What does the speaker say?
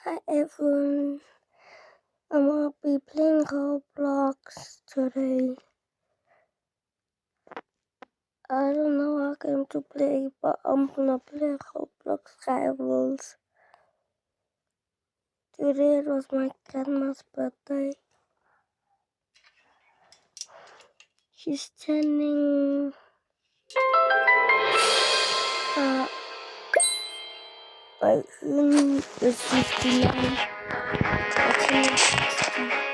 Hi everyone, I'm gonna be playing Roblox today. I don't know how game to play, but I'm gonna play Roblox Rivals. Today it was my grandma's birthday. She's turning by whom is 59. I turning 60.